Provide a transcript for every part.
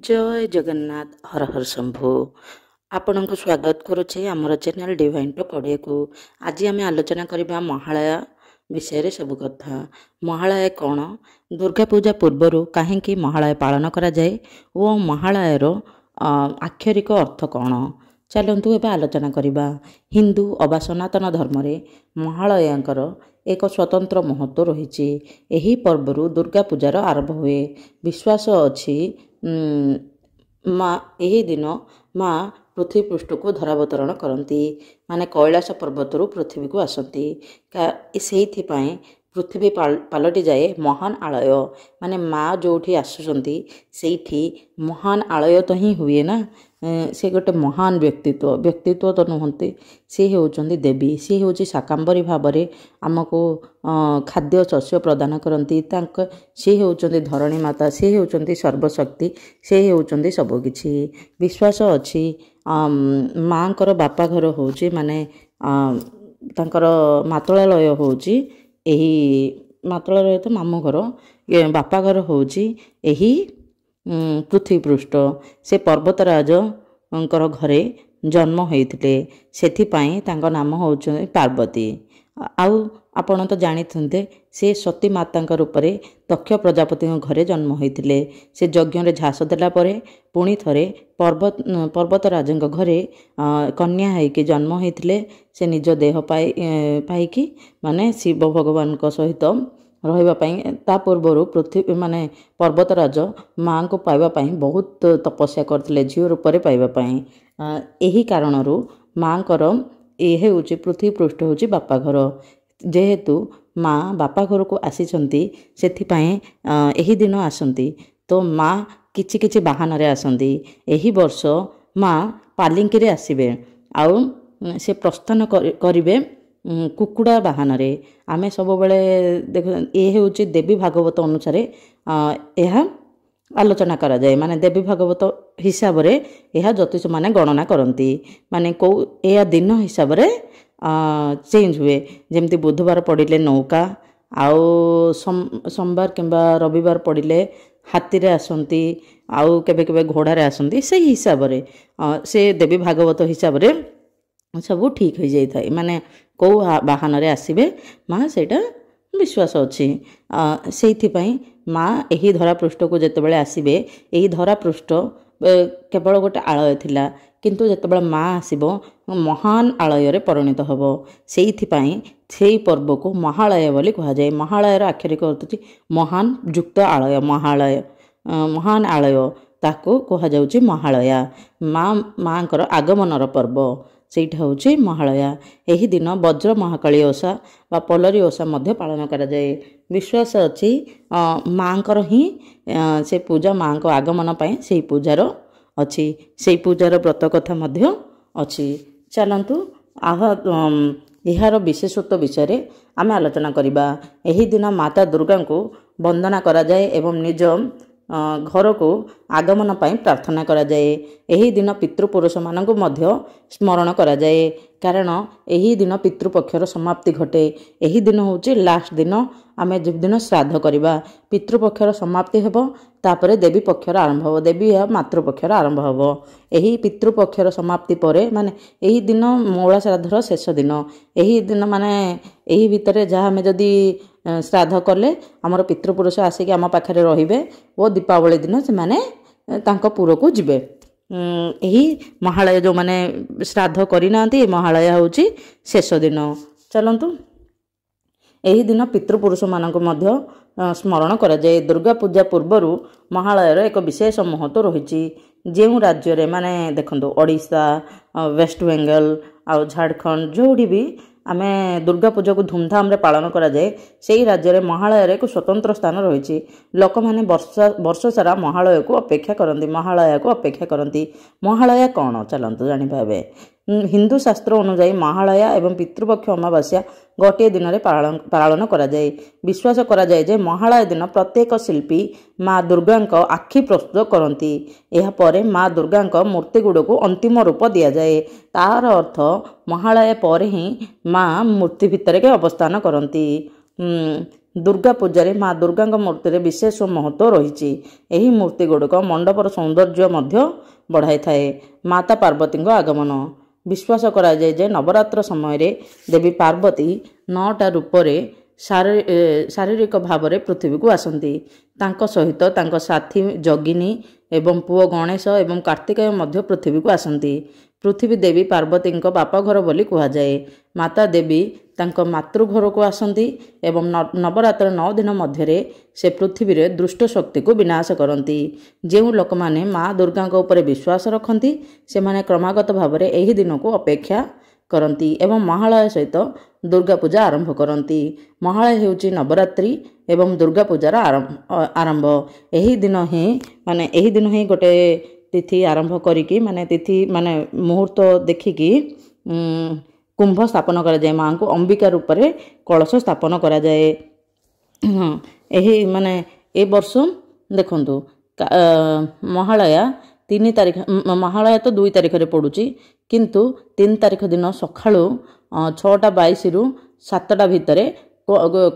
जय जगन्नाथ हर हर शंभु आपण को स्वागत करुचे आमर चैनल डिवाइन टॉक ऑडियो को। आज आम आलोचना करबा महालया विषय सब कथा। महालया कौन, दुर्गा पूजा पूर्वर कहीं महालया पालन करा जाए और महालयर आक्षरिक अर्थ कौन, चलतु एवं आलोचना करबा। हिंदू अबा सनातन धर्म रे महालयांकर एक स्वतंत्र महत्व रही। यही पर्वर दुर्गा पूजार आरंभ हुए। विश्वास अच्छी माँ यही दिन माँ पृथ्वी पृष्ठ को धरावतरण करती, माने कैलाश पर्वतर पृथ्वी को आसती। से पृथ्वी पलटि जाए महान आलय। माने माँ जो आसुँच से महान आलय तो ही हुए ना। से गोटे महान व्यक्तित्व तो नुहति, सी होउचंदी देवी। सी हूँ शाकांबरी भाव में आमको खाद्य शस्य प्रदान करती। सी होउचंदी धरणी माता, सी होउचंदी सर्वशक्ति, से होउचंदी सबकिछि। विश्वास अच्छी माँकर बापा घर होउची माने तांकर मातृलय होउची। यही मातृलय तो मामू घर, बापा घर होउची यही पृथ्वी पृष्ठ। से पर्वतराज घरे जन्म होते, से नाम हूँ पार्वती। आउ आपण तो जानी से सती माता रूप में दक्ष प्रजापति घरे जन्म होते। से यज्ञ झास देला परे पुणी थरे पर्वतराज घरे कन्या होइके जन्म होते। से निज देह पाई माने शिव भगवान सहित रहा पूर्वर पृथ्वी माने पर्वतराज माँ को पाइबापी बहुत तपस्या करते, झील रूप में पाइबापी। यही कारण माँकर ये हूँ पृथ्वी पृष्ठ हूँ बापा घर। जेहेतु माँ बापा घर को आसीचंती सेथिपाई यही दिन आसंती। तो माँ किछि किछि बाहन रे आसंती। यही वर्ष माँ पालिंकी आसबे आउ से प्रस्थान करिवे कुकुड़ा बाहन रे। आमे सब बेले देख ये हूँ देवी भागवत अनुसार यह आलोचना करा जाए। माने देवी भागवत हिसाब रे यह ज्योतिष माने गणना करती। माने कौ यह दिन हिसाब रे चेंज हुए। जमती बुधवार पड़े नौका, आउ सोमवार किंबा रविवार पड़े हाथी रे आसंती, आउ केबे केबे घोड़ा रे आसंती। से हिसाब रे से देवी भागवत हिसाब रे सब ठीक हो जाए। माने कौ बाहन रे आसीबे माँ सेटा विश्वास अच्छी। से माँ यही धरा पृष्ठ को जितेबाला आसबे, यही धरा पृष्ठ केवल गोटे आलय थिला, किंतु जितेबाला माँ आसब महान आलय रे परिणत हम। से पर्व को महालय बोली कह जाए। महालयर आक्षरिक अर्थ महान युक्त आलय। महान आलय ताको कह जाउची महालया। माँकर आगमनर पर्व सेटा हूँ महालया। यही दिन वज्र महाकाली ओषा व पलरी ओषा मध्य पालन करा जाए। विश्वास अच्छी माँकर ही से पूजा माँ को आगमन पाई से पूजार अच्छी। से पूजार व्रत कथा मध्य अच्छी। चलतु यार विशेषत्व विषय आम आलोचना करबा। यही दिन माता दुर्गा को वंदना करा जाए एवं निज घर को आगमन पाई प्रार्थना करा जाए। यही दिन पितृपुरुष मानक मध्य स्मरण करा जाए, कारण यही दिन पितृपक्षर समाप्ति घटे। यही दिन हूँ लास्ट दिन। आमे जो दिन श्राद्ध करवा पितृपक्षर समाप्ति हेबो, तापरे देवी पक्षर आरंभ हो। देवी या मातृपक्षर आरंभ हो। यही पितृपक्षर समाप्ति परे माने यही दिन मौला श्राद्धर शेष दिन। यही दिन माने यही भितर जहाँ आमे जदि श्राद्ध कले आमर पितृपुरुष आसिक आम पाखरे रहिबे और दीपावली दिन से माने तांको पुर को जिबे। यही महालय जो माने श्राद्ध करिना महालय हूँ शेष दिन। चलतु यही दिन पितृपुरुष मानक मध्य स्मरण करा जाए। दुर्गा पूजा पूर्वर महालयर एक विशेष महत्व रही। जो राज्य रे माने देखो ओडिशा, वेस्ट बेंगल आउ झारखंड जोड़ी भी आमे दुर्गा पूजा को धूमधाम रे पालन करा जाए, से राज्य रे महालयर एक स्वतंत्र स्थान रही। लोक माने वर्ष सारा महालय को अपेक्षा करती। महालया को अपेक्षा करती। महालया कौन चलतु जानी। हिंदू शास्त्र अनुसार महालया एवं पितृपक्ष अमावास्या गोटे दिन में पालन करा जाए। विश्वास करा जाए जे महालय दिन प्रत्येक शिल्पी माँ दुर्गा आखि प्रस्तुत करती। यह परे माँ दुर्गा मूर्ति गुड़ को अंतिम रूप दि जाए। तार अर्थ महालय पर ही माँ मूर्ति भितर के अवस्थान करती। दुर्गा पूजा माँ दुर्गा मूर्ति विशेष महत्व रही। यही मूर्ति गुड़िक मंडपर सौंदर्य बढ़ाई थाए। माता पार्वती आगमन विश्वास करा जाए जे नवरात्र समय देवी पार्वती 9टा रूप शारीरिक भाव में पृथ्वी को आसती। सहित साथी जगिनी एवं पुओ गणेश एवं कार्तिकेय मध्य पृथ्वी को आसती। पृथ्वी देवी पार्वती बाप घर बोली कहुए। माता देवी तांको मातृघर को आसती एवं नवरात्र 9 दिन मध्य से पृथ्वी रे दुष्ट शक्ति को विनाश करती। जो लोक माने माँ दुर्गा उपर विश्वास रखती से माने क्रमागत भाव में यही दिन को अपेक्षा करती एवं महालय सहित दुर्गा पूजा आरंभ करती। महालय हेउची नवरात्रि एवं दुर्गा पूजार आरंभ। यही दिन ही गोटे तिथि आरंभ करिकी माने तिथि माने मुहूर्त देखिकी कुंभ स्थापन करा जाए। माँ को अंबिका रूप में कलश स्थापन करा जाए। यही माने ए वर्ष देखंतु महालया 3 तारीख महालया तो 2 तारीख रे पड़ुची किंतु 3 तारीख दिन सकाळु 6:22 रु 7टा भितर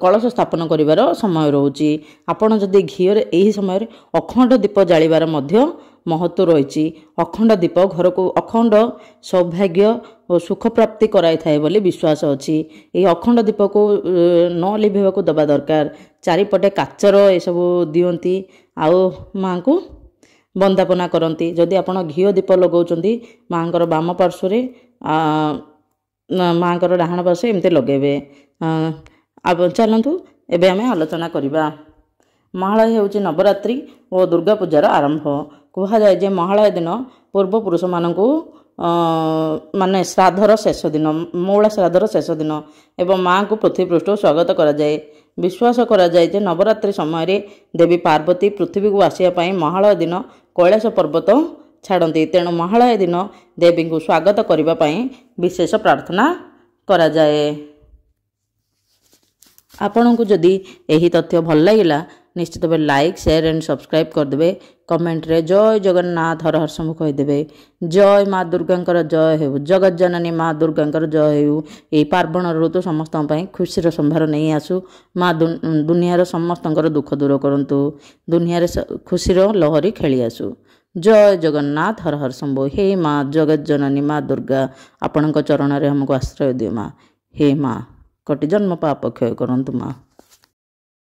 कलश स्थापन करिवार समय रोची। आपण जदि घीर यही समय अखंड दीप जालिबार मध्य महत्व रही। अखंड दीप घर को अखंड सौभाग्य और सुख प्राप्ति कराई थाए बोली विश्वास अच्छी। ये अखंड दीप को न लिभेवा को दबा दरकार। चारिपटे काचर ये सब दियंती आउ माँ को वंदापना करती। जदि आपण घीओ दीप लगाउछंती माँकर बाम पार्श्व माँकर डाहाण पार्श्व एमती लगेबे। चलतु एबे आमे आलोचना करिबा। महालय हेउची नवरात्रि और दुर्गा पूजार आरंभ। कहा जाए जे महालय दिन पूर्वपुरुष मानकु माने श्राद्धर शेष दिन मौला श्राद्धर शेष दिन एवं माँ को पृथ्वी पृष्ठ स्वागत करा जाए। विश्वास करा जाए जे नवरात्रि समय देवी पार्वती पृथ्वी को आसिया महालय दिन कैलाश पर्वत छाड़ती। तेणु महालय दिन देवी को स्वागत करने विशेष प्रार्थना करा जाए। आपण को जदि यही तथ्य भल लगिला निश्चित भाव लाइक शेयर एंड सब्सक्राइब करदे। कमेंट रे जय जगन्नाथ हर हर शंभु कहीदेवे। जय माँ दुर्गा जय हो। जगत जननी माँ दुर्गा जय हो। यही पार्वण ऋतु समस्त खुशीर संभार नहीं आसू। माँ दुनियार समस्त दुख दूर करंतु। दुनिया खुशीर लहरी खेली आसू। जय जगन्नाथ हर हर शंभु। हे माँ जगत जननी माँ दुर्गा आपण चरण में हमको आश्रय दियो माँ। हे माँ कोटि जन्म पाप क्षय करंतु माँ।